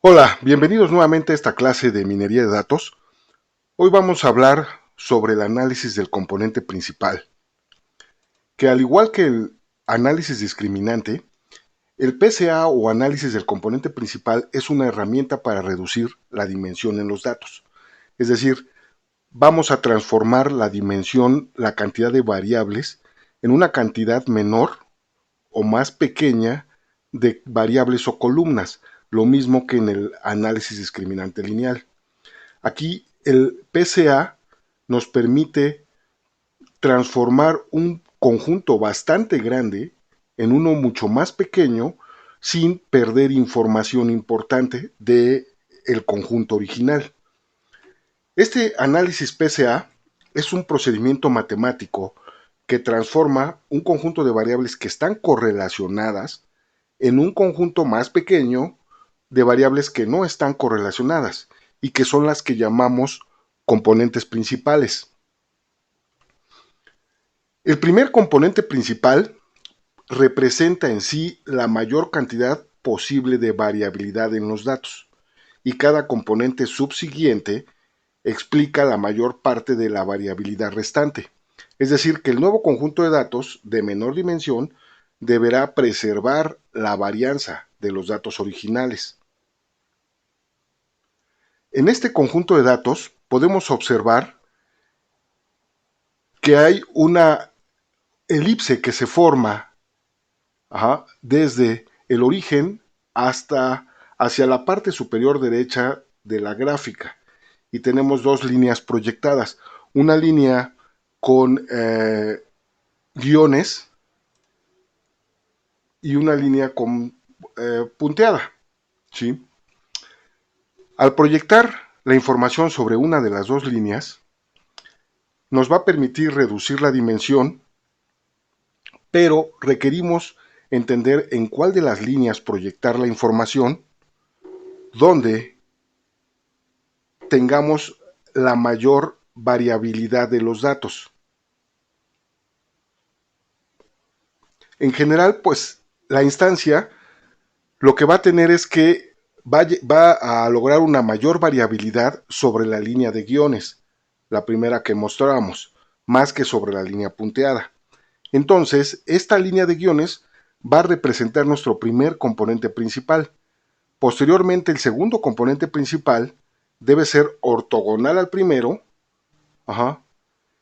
Hola, bienvenidos nuevamente a esta clase de minería de datos. Hoy vamos a hablar sobre el análisis del componente principal, que al igual que el análisis discriminante, el PCA o análisis del componente principal es una herramienta para reducir la dimensión en los datos. Es decir, vamos a transformar la dimensión, la cantidad de variables, en una cantidad menor o más pequeña de variables o columnas, lo mismo que en el análisis discriminante lineal. Aquí el PCA nos permite transformar un conjunto bastante grande en uno mucho más pequeño sin perder información importante del conjunto original. Este análisis PCA es un procedimiento matemático que transforma un conjunto de variables que están correlacionadas en un conjunto más pequeño de variables que no están correlacionadas y que son las que llamamos componentes principales. El primer componente principal representa en sí la mayor cantidad posible de variabilidad en los datos y cada componente subsiguiente explica la mayor parte de la variabilidad restante. Es decir, que el nuevo conjunto de datos de menor dimensión deberá preservar la varianza de los datos originales. En este conjunto de datos podemos observar que hay una elipse que se forma desde el origen hasta hacia la parte superior derecha de la gráfica y tenemos dos líneas proyectadas, una línea con guiones y una línea con punteada, ¿sí? Al proyectar la información sobre una de las dos líneas, nos va a permitir reducir la dimensión, pero requerimos entender en cuál de las líneas proyectar la información donde tengamos la mayor variabilidad de los datos. En general, pues la instancia lo que va a tener es que va a lograr una mayor variabilidad sobre la línea de guiones, la primera que mostramos, más que sobre la línea punteada. Entonces, esta línea de guiones va a representar nuestro primer componente principal. Posteriormente, el segundo componente principal debe ser ortogonal al primero, ajá,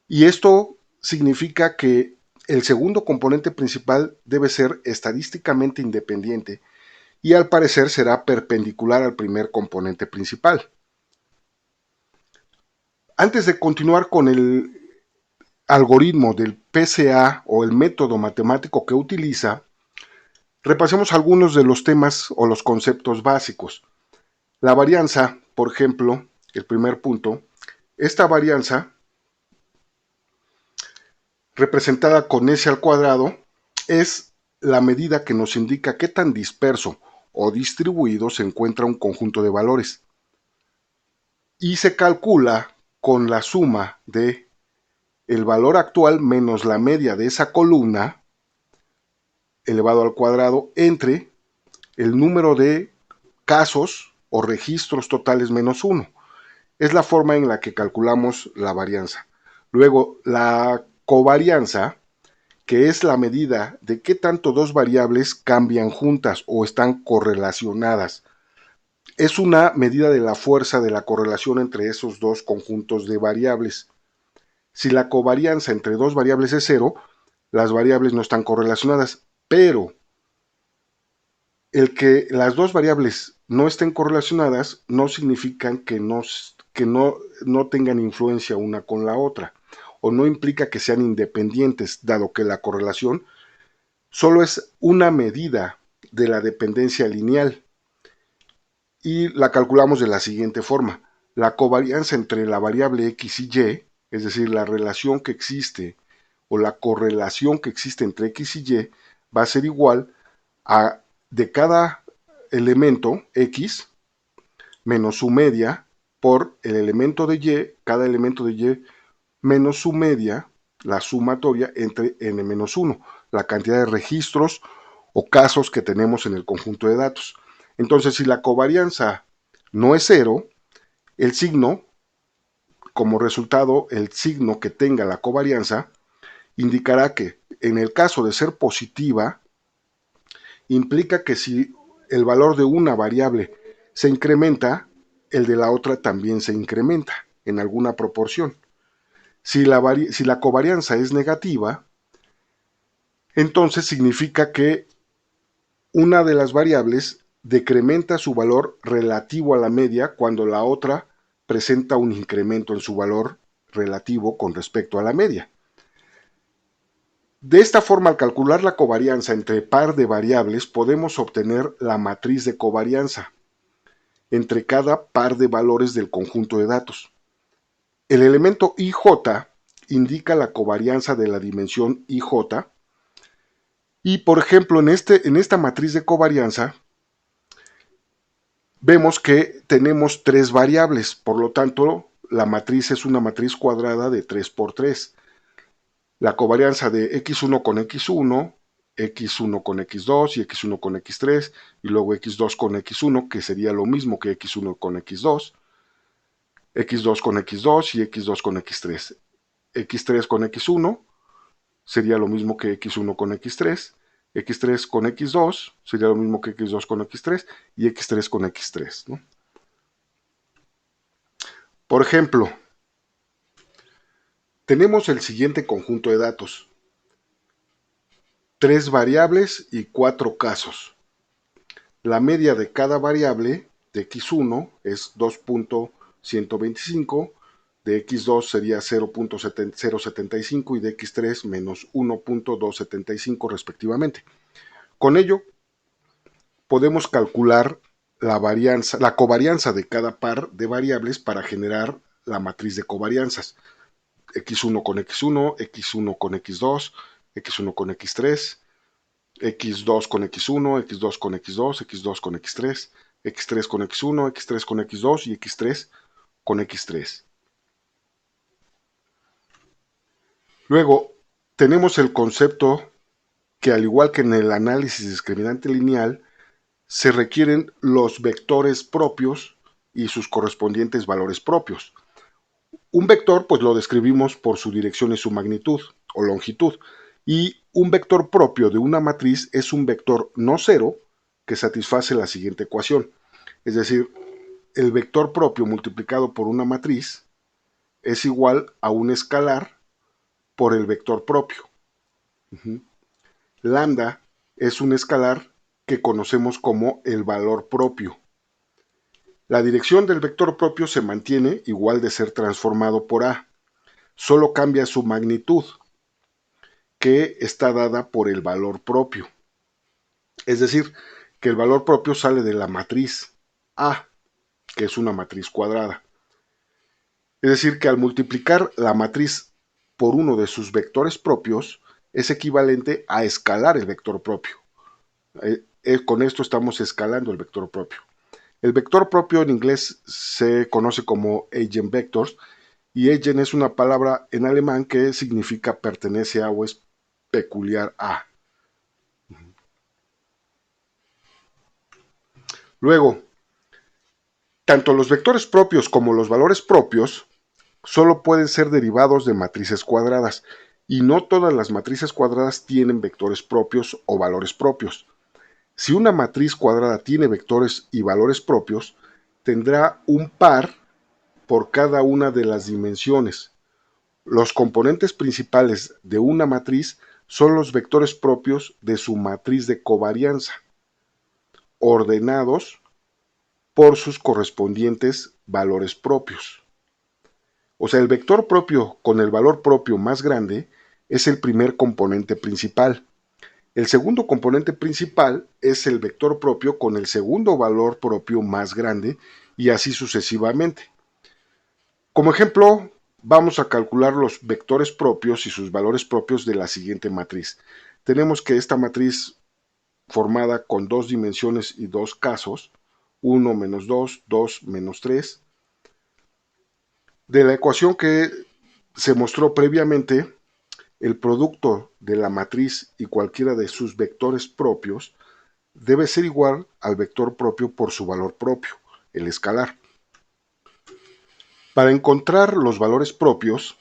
y esto significa que el segundo componente principal debe ser estadísticamente independiente y al parecer será perpendicular al primer componente principal. Antes de continuar con el algoritmo del PCA o el método matemático que utiliza, repasemos algunos de los temas o los conceptos básicos. La varianza, por ejemplo, el primer punto, esta varianza, representada con S al cuadrado, es la medida que nos indica qué tan disperso o distribuido se encuentra un conjunto de valores. Y se calcula con la suma de el valor actual menos la media de esa columna elevado al cuadrado entre el número de casos o registros totales menos 1. Es la forma en la que calculamos la varianza. Luego, la covarianza, que es la medida de qué tanto dos variables cambian juntas o están correlacionadas. Es una medida de la fuerza de la correlación entre esos dos conjuntos de variables. Si la covarianza entre dos variables es cero, las variables no están correlacionadas, pero el que las dos variables no estén correlacionadas no significa que no tengan influencia una con la otra, o no implica que sean independientes, dado que la correlación solo es una medida de la dependencia lineal y la calculamos de la siguiente forma. La covarianza entre la variable x y y, es decir, la relación que existe o la correlación que existe entre x y y, va a ser igual a de cada elemento x menos su media por el elemento de y, cada elemento de y menos su media, la sumatoria entre n menos 1, la cantidad de registros o casos que tenemos en el conjunto de datos. Entonces, si la covarianza no es cero, el signo, como resultado, el signo que tenga la covarianza, indicará que en el caso de ser positiva, implica que si el valor de una variable se incrementa, el de la otra también se incrementa en alguna proporción. Si la covarianza es negativa, entonces significa que una de las variables decrementa su valor relativo a la media cuando la otra presenta un incremento en su valor relativo con respecto a la media. De esta forma, al calcular la covarianza entre par de variables, podemos obtener la matriz de covarianza entre cada par de valores del conjunto de datos. El elemento IJ indica la covarianza de la dimensión IJ y, por ejemplo, en esta matriz de covarianza vemos que tenemos tres variables, por lo tanto, la matriz es una matriz cuadrada de 3 por 3. La covarianza de x1 con x1, x1 con x2 y x1 con x3, y luego x2 con x1, que sería lo mismo que x1 con x2, x2 con x2 y x2 con x3. x3 con x1 sería lo mismo que x1 con x3, x3 con x2 sería lo mismo que x2 con x3 y x3 con x3, ¿no? Por ejemplo, tenemos el siguiente conjunto de datos: tres variables y cuatro casos. La media de cada variable de x1 es 2.125, de x2 sería 0.075 y de x3 menos 1.275 respectivamente. Con ello, podemos calcular la covarianza de cada par de variables para generar la matriz de covarianzas. x1 con x1, x1 con x2, x1 con x3, x2 con x1, x2 con x2, x2 con x3, x3 con x1, x3 con x2 y x3 con x3. Luego, tenemos el concepto que, al igual que en el análisis discriminante lineal, se requieren los vectores propios y sus correspondientes valores propios. Un vector, pues lo describimos por su dirección y su magnitud o longitud. Y un vector propio de una matriz es un vector no cero que satisface la siguiente ecuación. Es decir, el vector propio multiplicado por una matriz es igual a un escalar por el vector propio. Lambda es un escalar que conocemos como el valor propio. La dirección del vector propio se mantiene igual de ser transformado por A, solo cambia su magnitud, que está dada por el valor propio. Es decir, que el valor propio sale de la matriz A, que es una matriz cuadrada. Es decir, que al multiplicar la matriz por uno de sus vectores propios, es equivalente a escalar el vector propio. Con esto estamos escalando el vector propio. El vector propio en inglés se conoce como Eigenvectors, y Eigen es una palabra en alemán que significa pertenece a o es peculiar a. Luego, tanto los vectores propios como los valores propios solo pueden ser derivados de matrices cuadradas, y no todas las matrices cuadradas tienen vectores propios o valores propios. Si una matriz cuadrada tiene vectores y valores propios, tendrá un par por cada una de las dimensiones. Los componentes principales de una matriz son los vectores propios de su matriz de covarianza, ordenados por sus correspondientes valores propios. O sea, el vector propio con el valor propio más grande es el primer componente principal. El segundo componente principal es el vector propio con el segundo valor propio más grande, y así sucesivamente. Como ejemplo, vamos a calcular los vectores propios y sus valores propios de la siguiente matriz. Tenemos que esta matriz, formada con dos dimensiones y dos casos, 1 menos 2, 2 menos 3, de la ecuación que se mostró previamente, el producto de la matriz y cualquiera de sus vectores propios debe ser igual al vector propio por su valor propio. el escalar. Para encontrar los valores propios,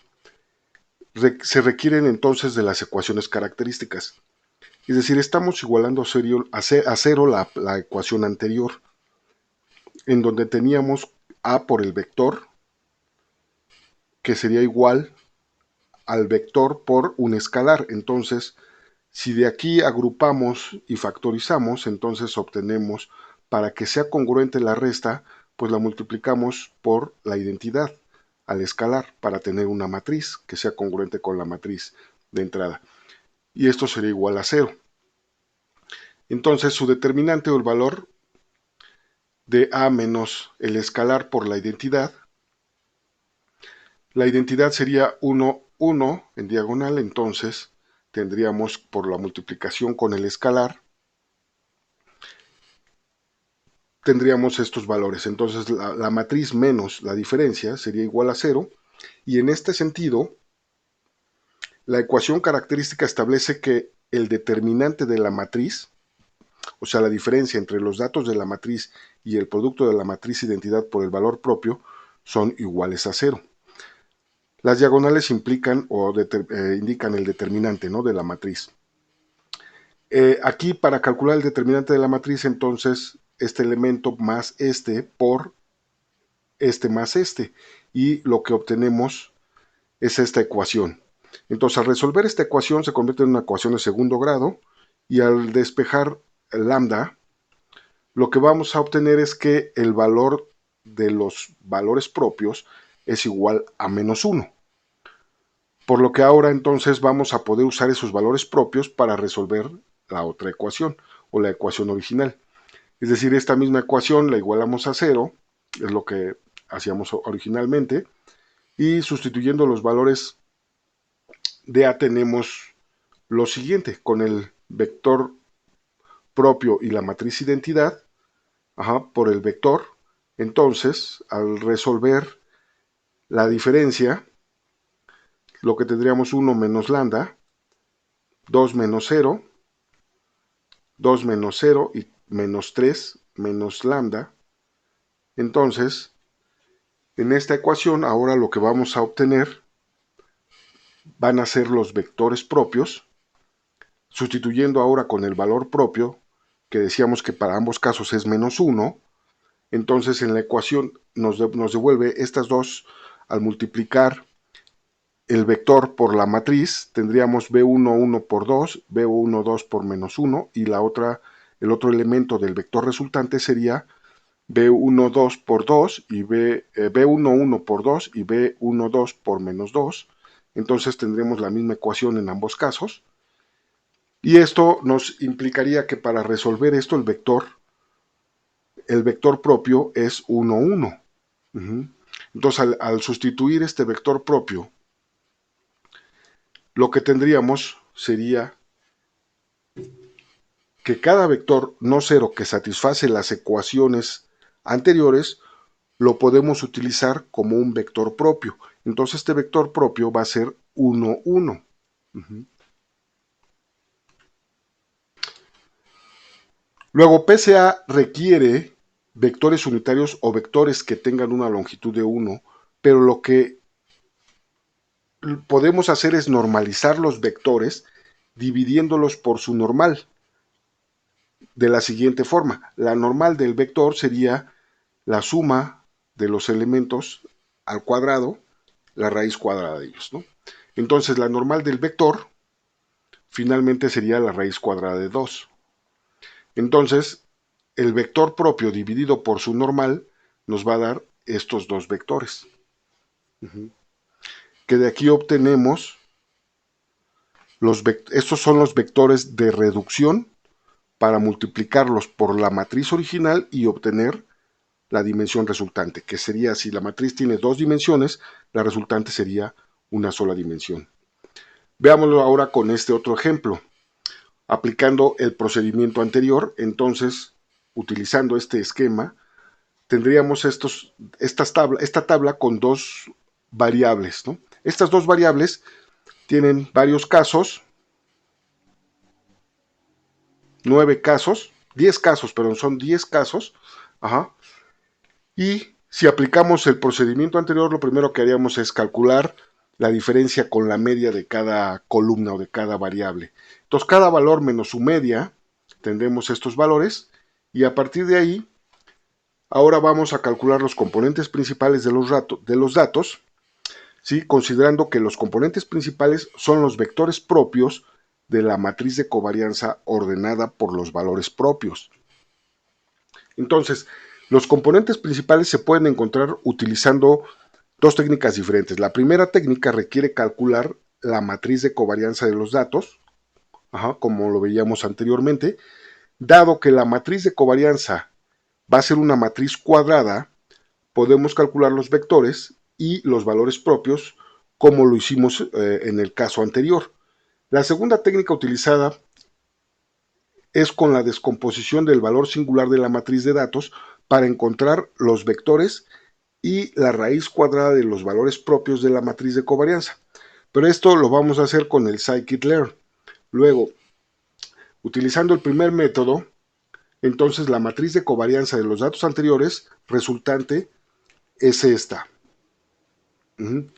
se requieren entonces de las ecuaciones características. Es decir, estamos igualando a cero la ecuación anterior, en donde teníamos a por el vector, que sería igual al vector por un escalar. Entonces, si de aquí agrupamos y factorizamos, entonces obtenemos, para que sea congruente la resta, pues la multiplicamos por la identidad al escalar para tener una matriz que sea congruente con la matriz de entrada. Y esto sería igual a 0. Entonces su determinante o el valor de a menos el escalar por la identidad sería 1, 1 en diagonal, entonces tendríamos por la multiplicación con el escalar, tendríamos estos valores. Entonces la matriz menos la diferencia sería igual a 0, y en este sentido, la ecuación característica establece que el determinante de la matriz, o sea, la diferencia entre los datos de la matriz y el producto de la matriz identidad por el valor propio, son iguales a 0. Las diagonales implican o indican el determinante, ¿no?, de la matriz. Aquí, para calcular el determinante de la matriz, entonces, este elemento más este por este más este, y lo que obtenemos es esta ecuación. Entonces, al resolver esta ecuación se convierte en una ecuación de segundo grado, y al despejar el lambda, lo que vamos a obtener es que el valor de los valores propios es igual a menos 1. Por lo que ahora entonces vamos a poder usar esos valores propios para resolver la otra ecuación o la ecuación original. Es decir, esta misma ecuación la igualamos a 0, es lo que hacíamos originalmente, y sustituyendo los valores de a tenemos lo siguiente: con el vector propio y la matriz identidad, por el vector. Entonces, al resolver la diferencia, lo que tendríamos 1 menos lambda, 2 menos 0, 2 menos 0 y menos 3 menos lambda. Entonces, en esta ecuación ahora lo que vamos a obtener van a ser los vectores propios, sustituyendo ahora con el valor propio, que decíamos que para ambos casos es menos 1. Entonces en la ecuación nos devuelve estas dos. Al multiplicar el vector por la matriz, tendríamos b1, 1 por 2, b1, 2 por menos 1, y el otro elemento del vector resultante sería b1, 2 por 2, y b1, 1 por 2 y b1, 2 por menos 2. Entonces tendremos la misma ecuación en ambos casos. Y esto nos implicaría que para resolver esto el vector propio es 1, 1. Entonces al sustituir este vector propio, lo que tendríamos sería que cada vector no cero que satisface las ecuaciones anteriores lo podemos utilizar como un vector propio. Entonces este vector propio va a ser 1, 1. Luego, PCA requiere vectores unitarios o vectores que tengan una longitud de 1, pero lo que podemos hacer es normalizar los vectores dividiéndolos por su normal de la siguiente forma. La normal del vector sería la suma de los elementos al cuadrado, la raíz cuadrada de ellos, ¿no? Entonces la normal del vector finalmente sería la raíz cuadrada de 2. Entonces el vector propio dividido por su normal nos va a dar estos dos vectores. Que de aquí obtenemos estos son los vectores de reducción para multiplicarlos por la matriz original y obtener la dimensión resultante, que sería, si la matriz tiene dos dimensiones, la resultante sería una sola dimensión. Veámoslo ahora con este otro ejemplo. Aplicando el procedimiento anterior, entonces, utilizando este esquema, tendríamos esta tabla con dos variables, ¿no? Estas dos variables tienen varios casos, 9 casos, 10 casos, perdón, son 10 casos, Y si aplicamos el procedimiento anterior, lo primero que haríamos es calcular la diferencia con la media de cada columna o de cada variable. Entonces, cada valor menos su media, tendremos estos valores, y a partir de ahí, ahora vamos a calcular los componentes principales de los datos, ¿sí? Considerando que los componentes principales son los vectores propios de la matriz de covarianza ordenada por los valores propios. Entonces, los componentes principales se pueden encontrar utilizando dos técnicas diferentes. La primera técnica requiere calcular la matriz de covarianza de los datos, como lo veíamos anteriormente. Dado que la matriz de covarianza va a ser una matriz cuadrada, podemos calcular los vectores y los valores propios como lo hicimos en el caso anterior. La segunda técnica utilizada es con la descomposición del valor singular de la matriz de datos para encontrar los vectores y la raíz cuadrada de los valores propios de la matriz de covarianza. Pero esto lo vamos a hacer con el scikit-learn. Luego, utilizando el primer método, entonces la matriz de covarianza de los datos anteriores resultante es esta.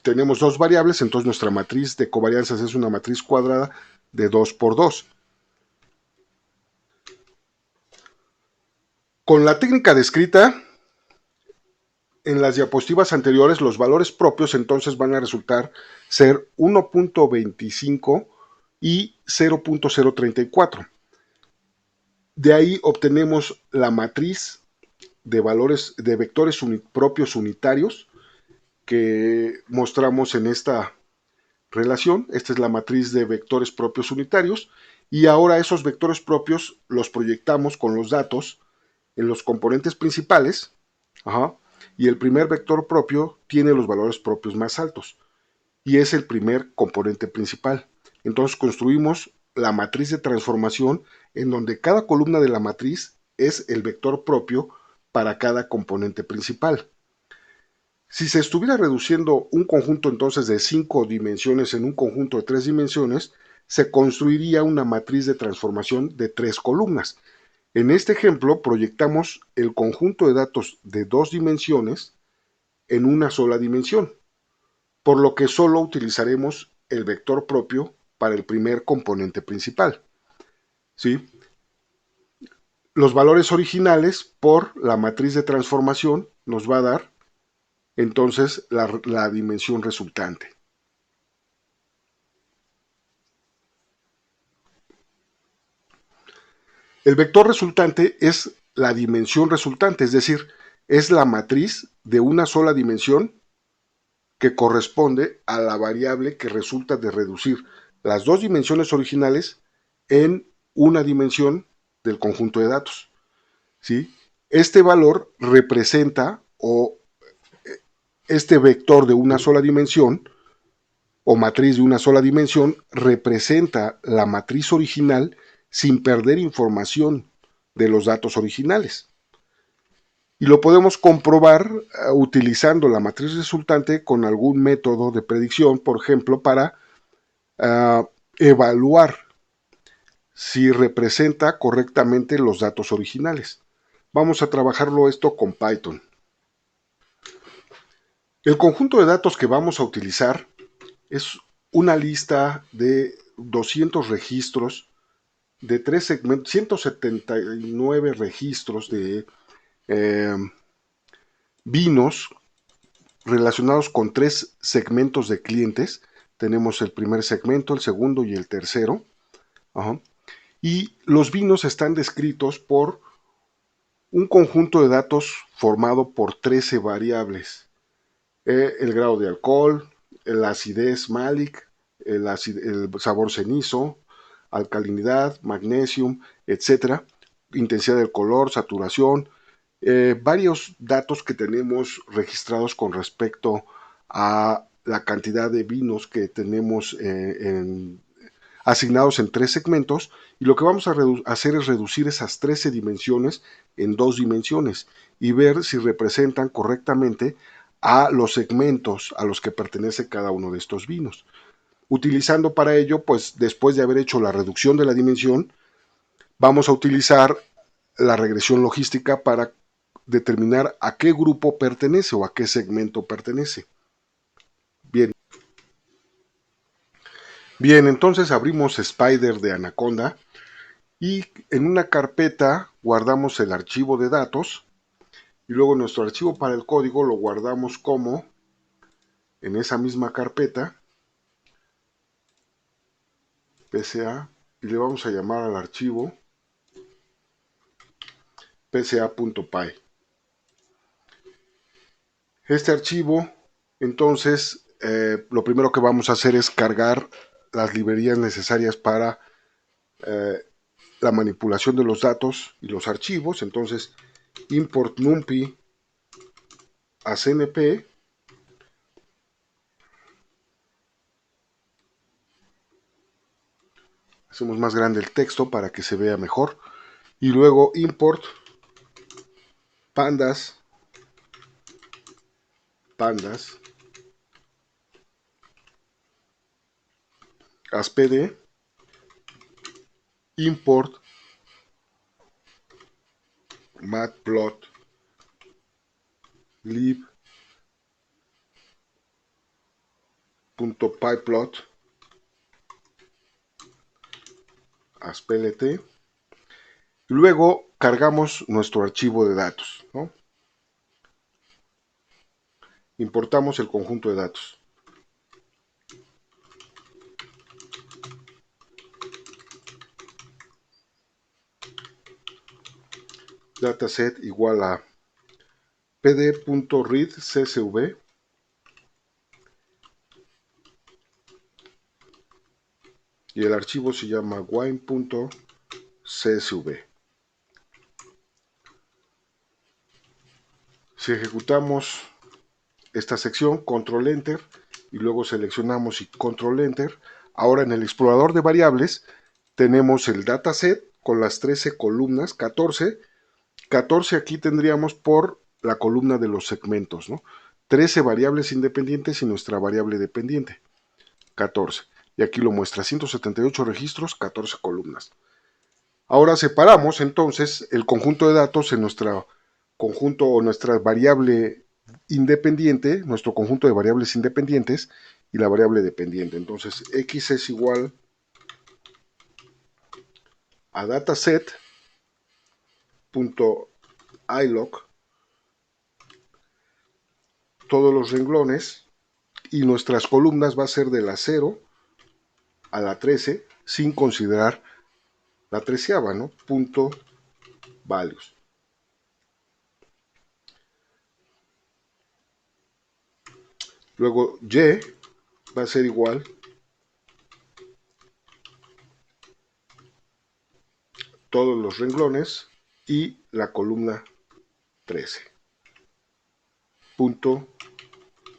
Tenemos dos variables, entonces nuestra matriz de covarianzas es una matriz cuadrada de 2 por 2. Con la técnica descrita en las diapositivas anteriores, los valores propios entonces van a resultar ser 1.25 y 0.034. De ahí obtenemos la matriz de valores de vectores propios unitarios que mostramos en esta relación. Esta es la matriz de vectores propios unitarios, y ahora esos vectores propios los proyectamos con los datos en los componentes principales, y el primer vector propio tiene los valores propios más altos y es el primer componente principal. Entonces construimos la matriz de transformación en donde cada columna de la matriz es el vector propio para cada componente principal. Si se estuviera reduciendo un conjunto entonces de 5 dimensiones en un conjunto de 3 dimensiones, se construiría una matriz de transformación de 3 columnas. En este ejemplo proyectamos el conjunto de datos de 2 dimensiones en una sola dimensión, por lo que solo utilizaremos el vector propio para el primer componente principal. ¿Sí? Los valores originales por la matriz de transformación nos va a dar entonces la dimensión resultante. El vector resultante es la dimensión resultante, es decir, es la matriz de una sola dimensión que corresponde a la variable que resulta de reducir las dos dimensiones originales en una dimensión del conjunto de datos. ¿Sí? Este valor representa, o este vector de una sola dimensión, o matriz de una sola dimensión, representa la matriz original sin perder información de los datos originales. Y lo podemos comprobar utilizando la matriz resultante con algún método de predicción, por ejemplo, para evaluar si representa correctamente los datos originales. Vamos a trabajarlo esto con Python. El conjunto de datos que vamos a utilizar es una lista de 200 registros de 3 segmentos, 179 registros de vinos relacionados con 3 segmentos de clientes. Tenemos el primer segmento, el segundo y el tercero. Y los vinos están descritos por un conjunto de datos formado por 13 variables. El grado de alcohol, la acidez malic, el sabor cenizo, alcalinidad, magnesium, etcétera, intensidad del color, saturación, varios datos que tenemos registrados con respecto a la cantidad de vinos que tenemos asignados en 3 segmentos, y lo que vamos a hacer es reducir esas 13 dimensiones en 2 dimensiones y ver si representan correctamente a los segmentos a los que pertenece cada uno de estos vinos. Utilizando para ello, pues después de haber hecho la reducción de la dimensión, vamos a utilizar la regresión logística para determinar a qué grupo pertenece o a qué segmento pertenece. Bien, bien, entonces abrimos Spider de Anaconda y en una carpeta guardamos el archivo de datos y luego nuestro archivo para el código lo guardamos como en esa misma carpeta PCA y le vamos a llamar al archivo pca.py. Este archivo, entonces, lo primero que vamos a hacer es cargar las librerías necesarias para eh, la manipulación de los datos y los archivos. Entonces, import numpy a cnp. Hacemos más grande el texto para que se vea mejor. Y luego import pandas as pd, import matplotlib.pyplot as plt. Y luego cargamos nuestro archivo de datos, ¿no? Importamos el conjunto de datos. Dataset igual a pd.read.csv y el archivo se llama wine.csv. Si ejecutamos esta sección, control enter y luego seleccionamos y control enter, ahora en el explorador de variables tenemos el dataset con las 13 columnas, 14 aquí tendríamos por la columna de los segmentos, ¿no? 13 variables independientes y nuestra variable dependiente, 14. Y aquí lo muestra, 178 registros, 14 columnas. Ahora separamos entonces el conjunto de datos en nuestro conjunto o nuestra variable independiente, nuestro conjunto de variables independientes y la variable dependiente. Entonces x es igual a dataset.ilog, todos los renglones, y nuestras columnas va a ser de la 0 a la 13 sin considerar la treceava, ¿no? Punto values. Luego y va a ser igual todos los renglones y la columna 13. Punto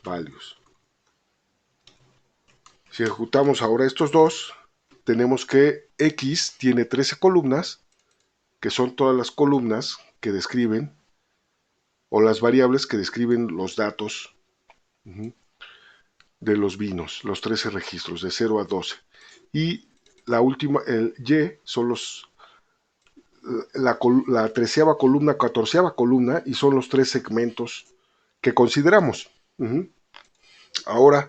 values. Si ejecutamos ahora estos dos, tenemos que x tiene 13 columnas, que son todas las columnas que describen, o las variables que describen los datos de los vinos, los 13 registros, de 0 a 12. Y la última, el y, son la treceava columna, 14ª columna, y son los 3 segmentos que consideramos. Ahora,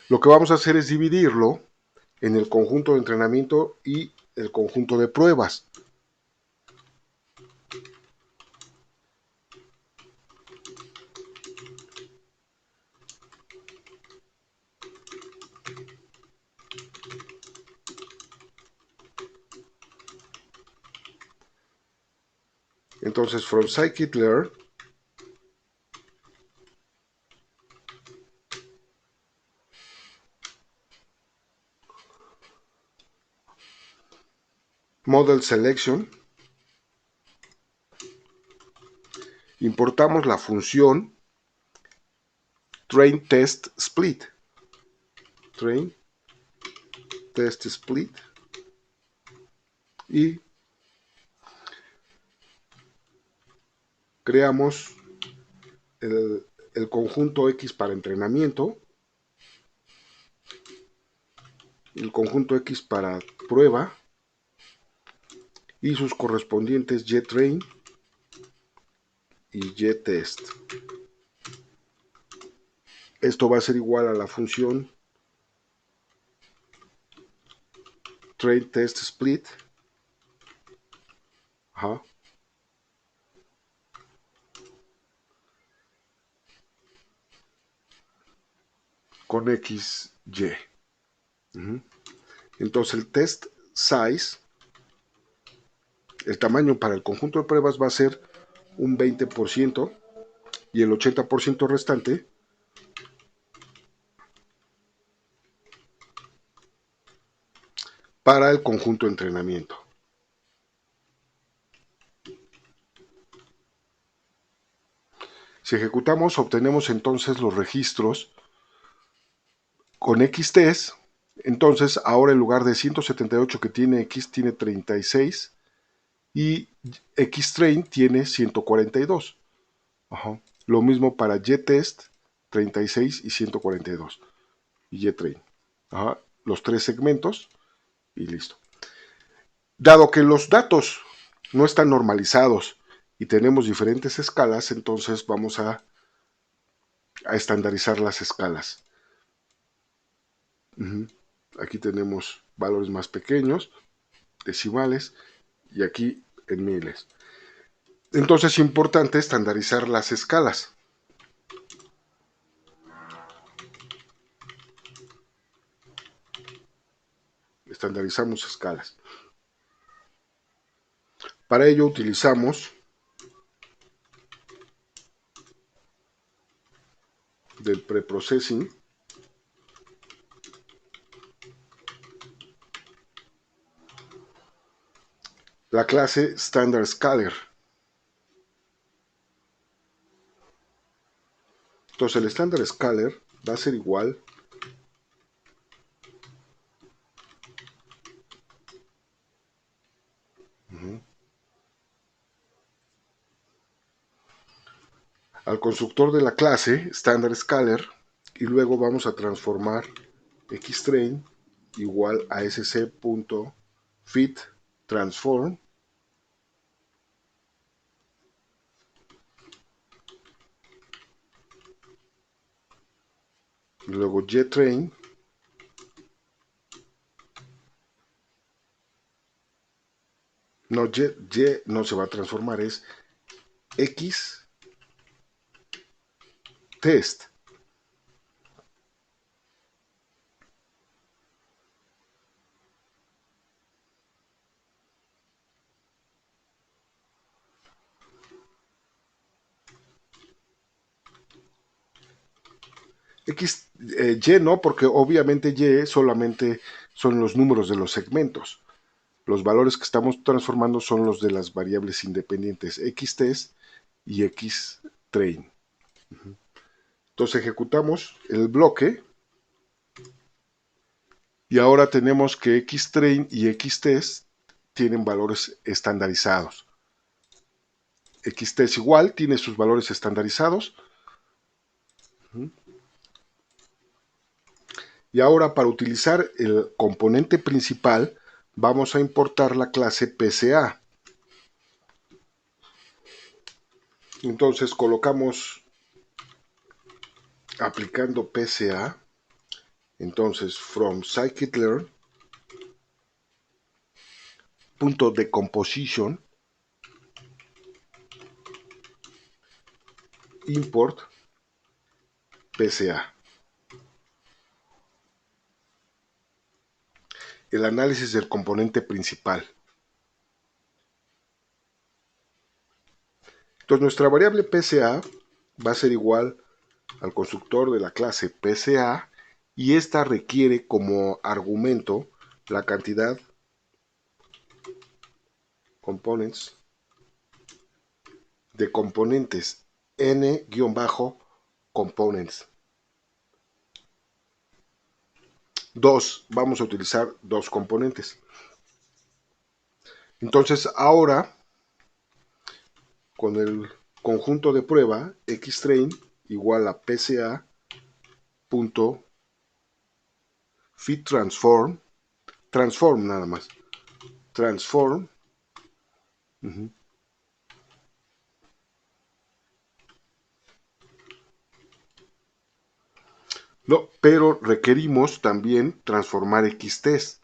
lo que vamos a hacer es dividirlo en el conjunto de entrenamiento y el conjunto de pruebas. Entonces, from scikit-learn model selection, importamos la función train test split. Train test split y creamos el conjunto X para entrenamiento, el conjunto X para prueba y sus correspondientes JTrain y yTest. Esto va a ser igual a la función train test split. Ajá. Con XY. Entonces el test size, el tamaño para el conjunto de pruebas va a ser un 20% y el 80% restante para el conjunto de entrenamiento. Si ejecutamos, obtenemos entonces los registros con XTest. Entonces ahora en lugar de 178 que tiene X, tiene 36 y Xtrain tiene 142. Ajá. Lo mismo para YTest, 36 y 142. Y YTrain. Ajá. Los tres segmentos y listo. Dado que los datos no están normalizados y tenemos diferentes escalas, entonces vamos a estandarizar las escalas. Aquí tenemos valores más pequeños, decimales, y aquí en miles. Entonces es importante estandarizar las escalas. Estandarizamos escalas. Para ello utilizamos del preprocessing la clase Standard Scaler. Entonces el Standard Scaler va a ser igual al constructor de la clase Standard Scaler y luego vamos a transformar Xtrain igual a sc.fit transform y luego YTrain no, y no se va a transformar, es XTest. Y no, porque obviamente Y solamente son los números de los segmentos. Los valores que estamos transformando son los de las variables independientes XTest y Xtrain. Entonces ejecutamos el bloque y ahora tenemos que Xtrain y Xtest tienen valores estandarizados. Xtest igual tiene sus valores estandarizados. Y ahora para utilizar el componente principal vamos a importar la clase PCA. Entonces colocamos aplicando PCA. Entonces from scikit-learn punto decomposition import PCA. El análisis del componente principal. Entonces nuestra variable PCA va a ser igual al constructor de la clase PCA y esta requiere como argumento la cantidad components de componentes n-components. Vamos a utilizar dos componentes. Entonces ahora con el conjunto de prueba Xtrain igual a PCA punto fit transform nada más transform No, pero requerimos también transformar xtest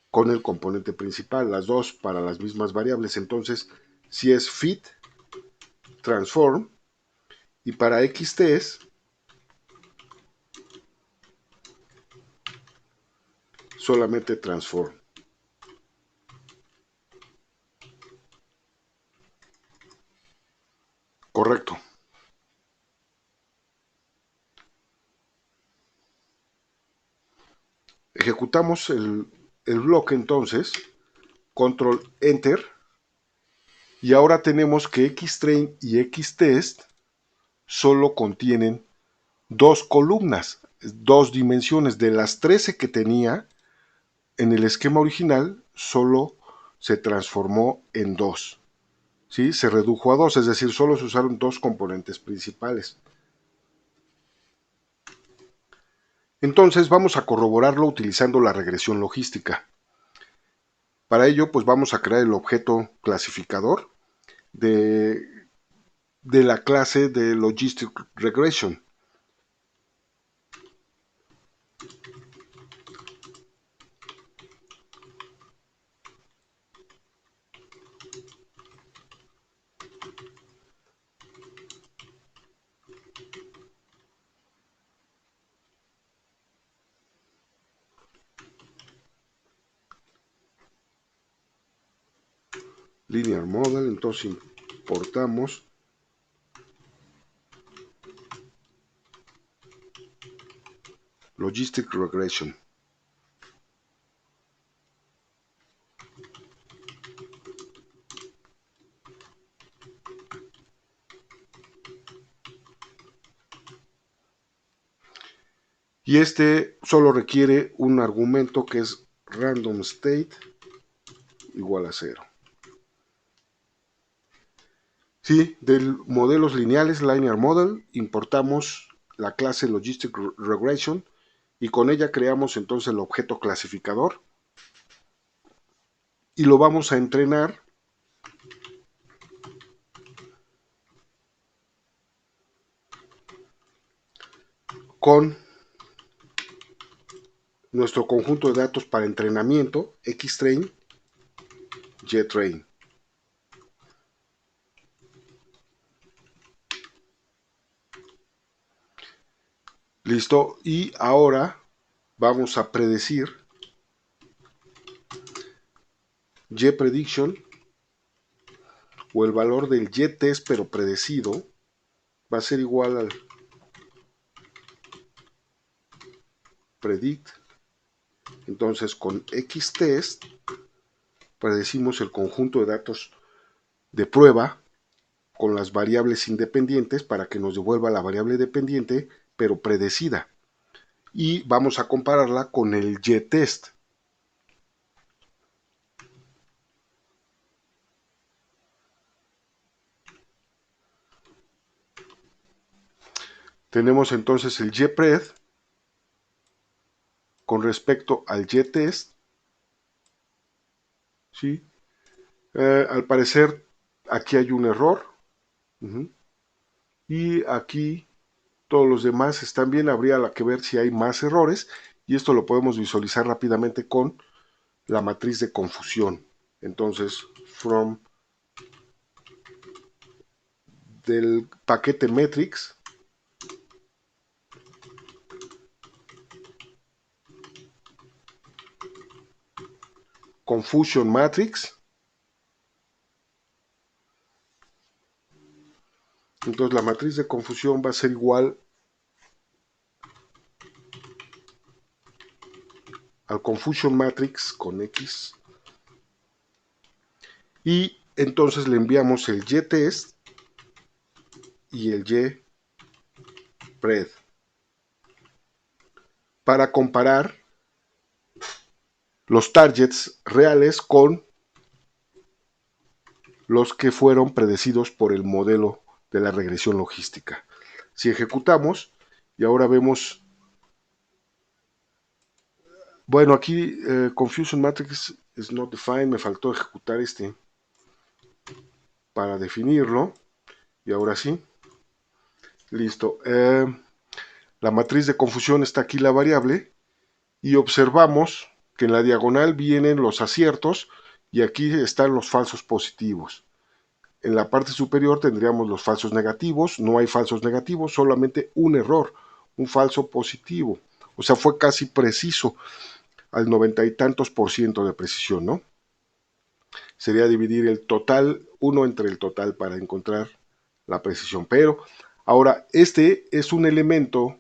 con el componente principal, las dos para las mismas variables. Entonces, si es fit transform, y para xtest solamente transform. Correcto. Ejecutamos el bloque entonces, control enter, y ahora tenemos que xtrain y xtest solo contienen dos columnas, dos dimensiones. De las 13 que tenía en el esquema original, solo se transformó en dos. ¿Sí? Se redujo a dos, es decir, solo se usaron dos componentes principales. Entonces vamos a corroborarlo utilizando la regresión logística. Para ello, pues vamos a crear el objeto clasificador de la clase de Logistic Regression. Linear Model, entonces importamos Logistic Regression. Y este solo requiere un argumento que es random state igual a 0. Sí, del modelos lineales Linear Model importamos la clase Logistic Regression y con ella creamos entonces el objeto clasificador y lo vamos a entrenar con nuestro conjunto de datos para entrenamiento xtrain, ytrain. Listo, y ahora vamos a predecir yPrediction o el valor del yTest pero predecido va a ser igual al predict. Entonces con xtest predecimos el conjunto de datos de prueba con las variables independientes para que nos devuelva la variable dependiente pero predecida. Y vamos a compararla con el yTest. Tenemos entonces el ypred con respecto al yTest. ¿Sí? Al parecer aquí hay un error. Y aquí todos los demás están bien. Habría que ver si hay más errores. Y esto lo podemos visualizar rápidamente con la matriz de confusión. Entonces, from del paquete metrics, confusion matrix. Entonces la matriz de confusión va a ser igual al confusion matrix con X. Y entonces le enviamos el yTest y el yPred para comparar los targets reales con los que fueron predecidos por el modelo de la regresión logística. Si ejecutamos y ahora vemos, bueno, aquí confusion matrix is not defined, me faltó ejecutar este para definirlo y ahora sí, listo. La matriz de confusión está aquí la variable y observamos que en la diagonal vienen los aciertos y aquí están los falsos positivos. En la parte superior tendríamos los falsos negativos, no hay falsos negativos, solamente un error, un falso positivo. O sea, fue casi preciso, al 90 y tantos por ciento de precisión, ¿no? Sería dividir el total, uno entre el total para encontrar la precisión. Pero ahora, este es un elemento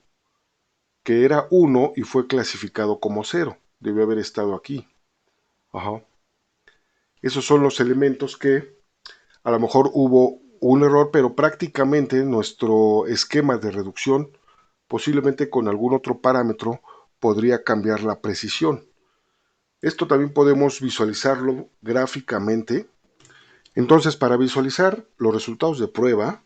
que era 1 y fue clasificado como 0. Debió haber estado aquí. Ajá. Esos son los elementos que a lo mejor hubo un error, pero prácticamente nuestro esquema de reducción, posiblemente con algún otro parámetro, podría cambiar la precisión. Esto también podemos visualizarlo gráficamente. Entonces, para visualizar los resultados de prueba,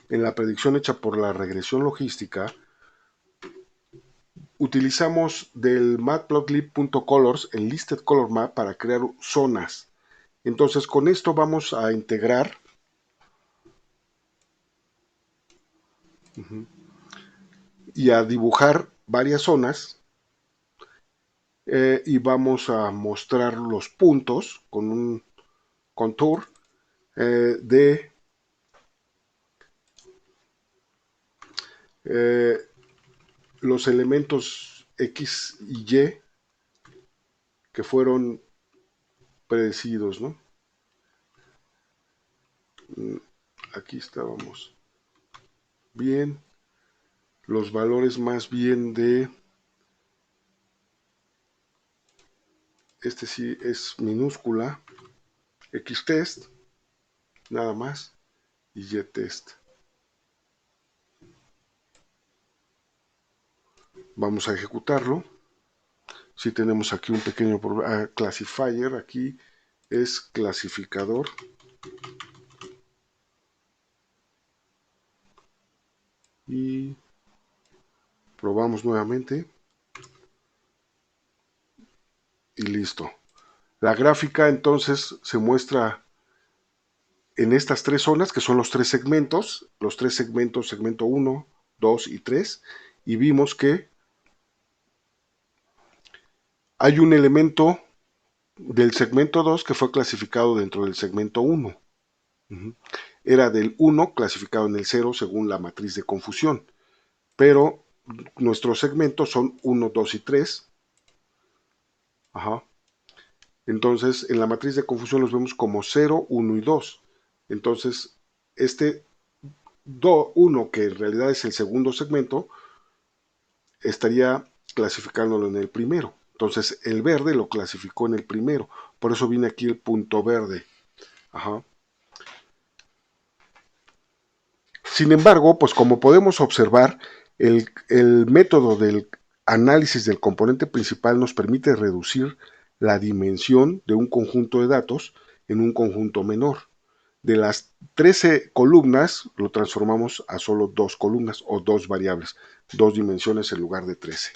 en la predicción hecha por la regresión logística, utilizamos del matplotlib.colors el listed color map para crear zonas. Entonces, con esto vamos a integrar y a dibujar varias zonas y vamos a mostrar los puntos con un contour de los elementos X y Y que fueron predecidos, ¿no? Aquí estábamos bien, los valores más bien de este sí es minúscula, X test, nada más, y Y test. Vamos a ejecutarlo. Si tenemos aquí un pequeño classifier, aquí es clasificador. Y probamos nuevamente. Y listo. La gráfica entonces se muestra en estas tres zonas, que son los tres segmentos, segmento 1, 2 y 3, y vimos que hay un elemento del segmento 2 que fue clasificado dentro del segmento 1. Era del 1 clasificado en el 0 según la matriz de confusión, pero nuestros segmentos son 1, 2 y 3. Ajá. Entonces, en la matriz de confusión los vemos como 0, 1 y 2. Entonces, este 1, que en realidad es el segundo segmento, estaría clasificándolo en el primero. Entonces, el verde lo clasificó en el primero. Por eso viene aquí el punto verde. Ajá. Sin embargo, pues como podemos observar, el método del análisis del componente principal nos permite reducir la dimensión de un conjunto de datos en un conjunto menor. De las 13 columnas lo transformamos a solo 2 columnas o 2 variables, 2 dimensiones en lugar de 13.